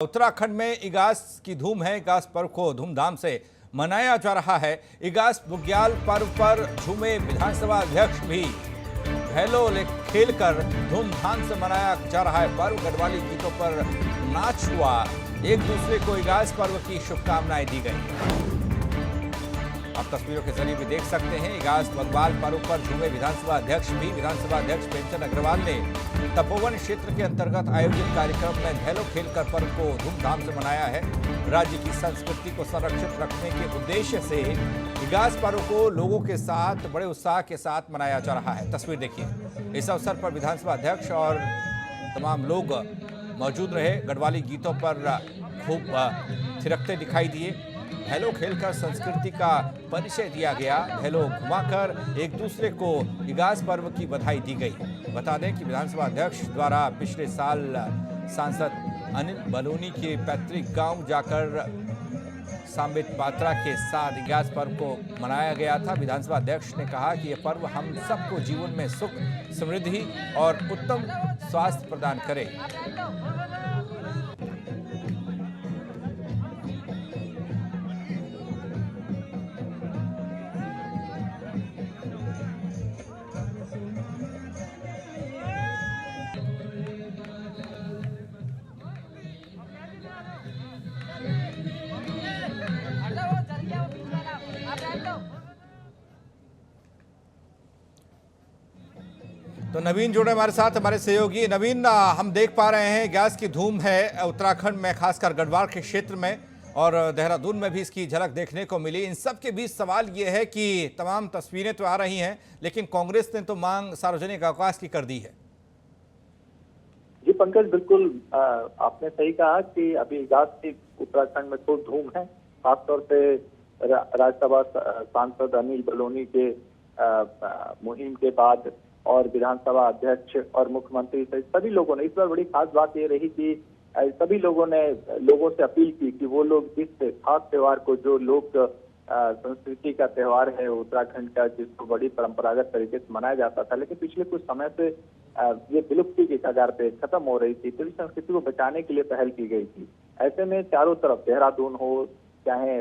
उत्तराखंड में इगास की धूम है। इगास पर्व को धूमधाम से मनाया जा रहा है। इगास बुग्याल पर्व पर झूमे विधानसभा अध्यक्ष भी भैलो खेलकर धूमधाम से मनाया जा रहा है पर्व। गढ़वाली गीतों पर नाच हुआ। एक दूसरे को इगास पर्व की शुभकामनाएं दी गई। आप तस्वीरों के जरिए भी देख सकते हैं। इगास बुग्याल पर्व पर झूमे विधानसभा अध्यक्ष भी। विधानसभा अध्यक्ष प्रेमचंद अग्रवाल ने तपोवन क्षेत्र के अंतर्गत आयोजित कार्यक्रम में भैलो खेलकर पर्व को धूमधाम से मनाया है। राज्य की संस्कृति को संरक्षित रखने के उद्देश्य से इगास पर्व को लोगों के साथ बड़े उत्साह के साथ मनाया जा रहा है। तस्वीर देखिए। इस अवसर पर विधानसभा अध्यक्ष और तमाम लोग मौजूद रहे। गढ़वाली गीतों पर खूब थिरकते दिखाई दिए। भैलो खेलकर संस्कृति का परिचय दिया गया। भैलो घुमाकर एक दूसरे को इगास पर्व की बधाई दी गई। बता दें कि विधानसभा अध्यक्ष द्वारा पिछले साल सांसद अनिल बलूनी के पैतृक गांव जाकर सांबित पात्रा के साथ इगास पर्व को मनाया गया था। विधानसभा अध्यक्ष ने कहा कि यह पर्व हम सबको जीवन में सुख, समृद्धि और उत्तम स्वास्थ्य प्रदान करे। तो नवीन जुड़े हमारे साथ, हमारे सहयोगी। नवीन, हम देख पा रहे हैं गैस की धूम है उत्तराखंड में, खासकर गढ़वाल के क्षेत्र में, और देहरादून में भी इसकी झलक देखने को मिली। इन सब के बीच सवाल ये है कि तमाम तस्वीरें तो आ रही हैं, लेकिन कांग्रेस ने तो मांग सार्वजनिक अवकाश की कर दी है। जी पंकज, बिल्कुल आपने सही कहा कि अभी इगास की उत्तराखंड में खूब धूम है। खासतौर पे राज्यसभा सांसद अनिल बलूनी के मुहिम के बाद और विधानसभा अध्यक्ष और मुख्यमंत्री सहित सभी लोगों ने, इस बार बड़ी खास बात ये रही कि सभी लोगों ने लोगों से अपील की कि वो लोग इस खास त्योहार को, जो लोक संस्कृति का त्योहार है उत्तराखंड का, जिसको बड़ी परंपरागत तरीके से मनाया जाता था, लेकिन पिछले कुछ समय से ये विलुप्ति की कगार पे खत्म हो रही थी, तो इस संस्कृति को बचाने के लिए पहल की गई थी। ऐसे में चारों तरफ, देहरादून हो चाहे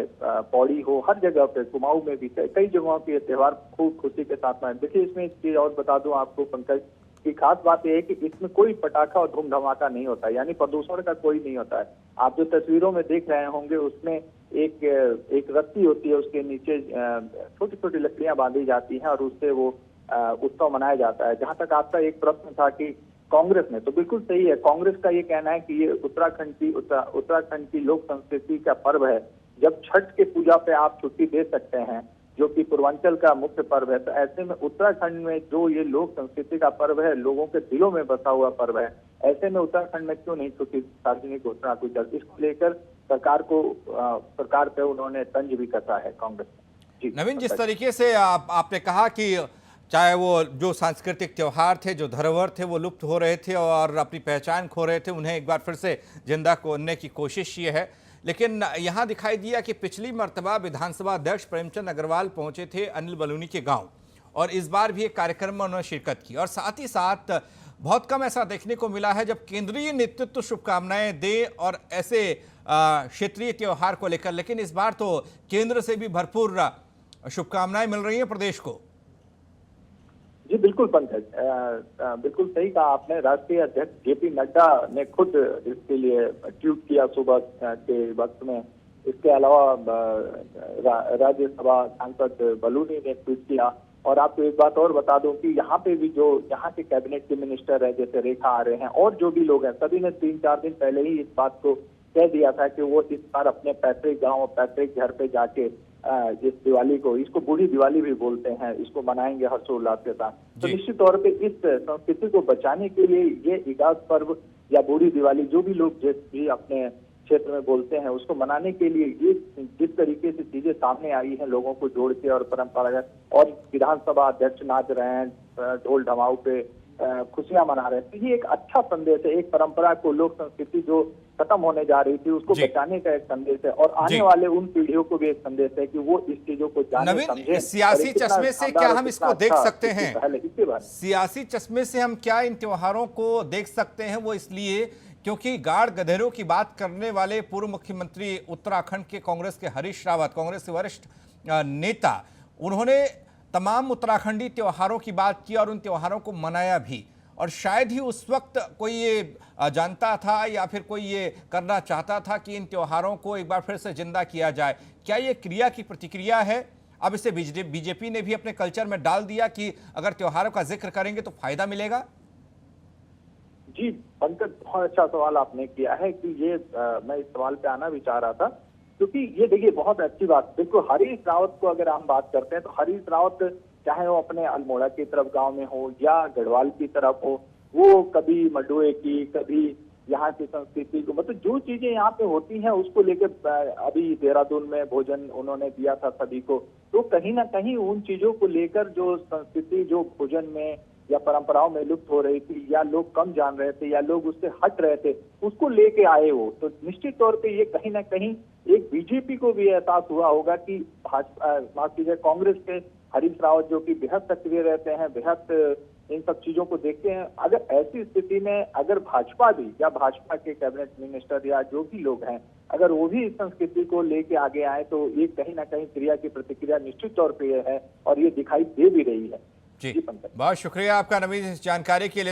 पौड़ी हो, हर जगह पे, कुमाऊं में भी कई जगहों पे ये त्योहार खूब खुशी के साथ मनाए। देखिए, इसमें एक चीज और बता दूं आपको पंकज की खास बात यह है कि इसमें कोई पटाखा और धूम धमाका नहीं होता है, यानी प्रदूषण का कोई नहीं होता है। आप जो तस्वीरों में देख रहे होंगे उसमें एक रस्सी होती है, उसके नीचे छोटी छोटी लकड़ियां बांधी जाती हैं और उससे वो उत्सव मनाया जाता है। जहां तक आपका एक प्रश्न था कि कांग्रेस ने, तो बिल्कुल सही है। कांग्रेस का ये कहना है कि ये उत्तराखंड की लोक संस्कृति का पर्व है। जब छठ के पूजा पे आप छुट्टी दे सकते हैं, जो कि पूर्वांचल का मुख्य पर्व है, तो ऐसे में उत्तराखंड में जो ये लोक संस्कृति का पर्व है, लोगों के दिलों में बसा हुआ पर्व है, ऐसे में उत्तराखंड में क्यों नहीं छुट्टी सार्वजनिक घोषणा की जाती। इसको लेकर सरकार पे उन्होंने तंज भी कसा है कांग्रेस ने। नवीन, जिस तरीके से आपने कहा कि चाहे वो जो सांस्कृतिक त्योहार थे, जो धरोहर थे, वो लुप्त हो रहे थे और अपनी पहचान खो रहे थे, उन्हें एक बार फिर से जिंदा करने की कोशिश ये है। लेकिन यहाँ दिखाई दिया कि पिछली मर्तबा विधानसभा अध्यक्ष प्रेमचंद अग्रवाल पहुंचे थे अनिल बलूनी के गांव, और इस बार भी एक कार्यक्रम में उन्होंने शिरकत की। और साथ ही साथ बहुत कम ऐसा देखने को मिला है जब केंद्रीय नेतृत्व शुभकामनाएं दे और ऐसे क्षेत्रीय त्योहार को लेकर, लेकिन इस बार तो केंद्र से भी भरपूर शुभकामनाएं मिल रही है प्रदेश को। जी बिल्कुल पंकज, बिल्कुल सही कहा आपने। राष्ट्रीय अध्यक्ष जेपी नड्डा ने खुद इसके लिए ट्वीट किया सुबह के वक्त में। इसके अलावा राज्यसभा सांसद बलूनी ने ट्वीट किया। और आपको एक बात और बता दूं कि यहाँ पे भी जो यहाँ के कैबिनेट के मिनिस्टर है, जैसे रेखा आ रहे हैं और जो भी लोग हैं, सभी ने 3-4 दिन पहले ही इस बात को कह दिया था कि वो इस बार अपने पैतृक गाँव, पैतृक घर पे जाके इस दिवाली को, इसको बूढ़ी दिवाली भी बोलते हैं, इसको मनाएंगे हर्षोल्लास के साथ। तो निश्चित तौर पे इस संस्कृति को बचाने के लिए ये इगास पर्व या बूढ़ी दिवाली, जो भी लोग जिस भी अपने क्षेत्र में बोलते हैं, उसको मनाने के लिए ये जिस तरीके से चीजें सामने आई हैं, लोगों को जोड़ के और परंपरागत, और विधानसभा अध्यक्ष नाच रहे हैं ढोल ढमाऊ पे, खुशियां मना रहे हैं, तो ये एक अच्छा संदेश है। एक परंपरा को, लोक संस्कृति जो खत्म होने जा रही थी, उसको बचाने का एक संदेश है, और आने वाले उन पीढ़ियों को भी एक संदेश है कि वो इस चीजों को जाने समझे। सियासी चश्मे से क्या हम इसको देख सकते हैं? सियासी चश्मे से हम क्या इन त्योहारों को देख सकते हैं? वो इसलिए क्योंकि गाड़ गधेरों की बात करने वाले पूर्व मुख्यमंत्री उत्तराखंड के कांग्रेस के हरीश रावत, कांग्रेस के वरिष्ठ नेता, उन्होंने तमाम उत्तराखंडी त्योहारों की बात की और उन त्योहारों को मनाया भी। और शायद ही उस वक्त कोई ये जानता था या फिर कोई ये करना चाहता था कि इन त्योहारों को एक बार फिर से जिंदा किया जाए। क्या ये क्रिया की प्रतिक्रिया है? अब इसे बीजेपी ने भी अपने कल्चर में डाल दिया कि अगर त्योहारों का जिक्र करेंगे तो फायदा मिलेगा। जी पंकज, बहुत अच्छा सवाल आपने किया है कि ये मैं इस सवाल पे आना भी चाह रहा था, क्योंकि ये देखिए बहुत अच्छी बात। देखो, हरीश रावत को अगर हम बात करते हैं तो हरीश रावत चाहे वो अपने अल्मोड़ा की तरफ गांव में हो या गढ़वाल की तरफ हो, वो कभी मडुए की, कभी यहाँ की संस्कृति को, मतलब जो चीजें यहाँ पे होती हैं उसको लेकर अभी देहरादून में भोजन उन्होंने दिया था सभी को, तो कहीं ना कहीं उन चीजों को लेकर जो संस्कृति जो भोजन में या परंपराओं में लुप्त हो रही थी या लोग कम जान रहे थे या लोग उससे हट रहे थे, उसको लेके आए हो। तो निश्चित तौर पे ये कहीं ना कहीं एक बीजेपी को भी एहसास हुआ होगा कि माफ कीजिए, कांग्रेस के हरीश रावत जो कि बेहद सक्रिय रहते हैं, बेहद इन सब चीजों को देखते हैं, अगर ऐसी स्थिति में अगर भाजपा भी या भाजपा के कैबिनेट मिनिस्टर या जो भी लोग हैं, अगर वो भी इस संस्कृति को लेके आगे आए तो ये कहीं ना कहीं क्रिया की प्रतिक्रिया निश्चित तौर पे है और ये दिखाई दे भी रही है। जी, बहुत शुक्रिया आपका नवीन इस जानकारी के लिए।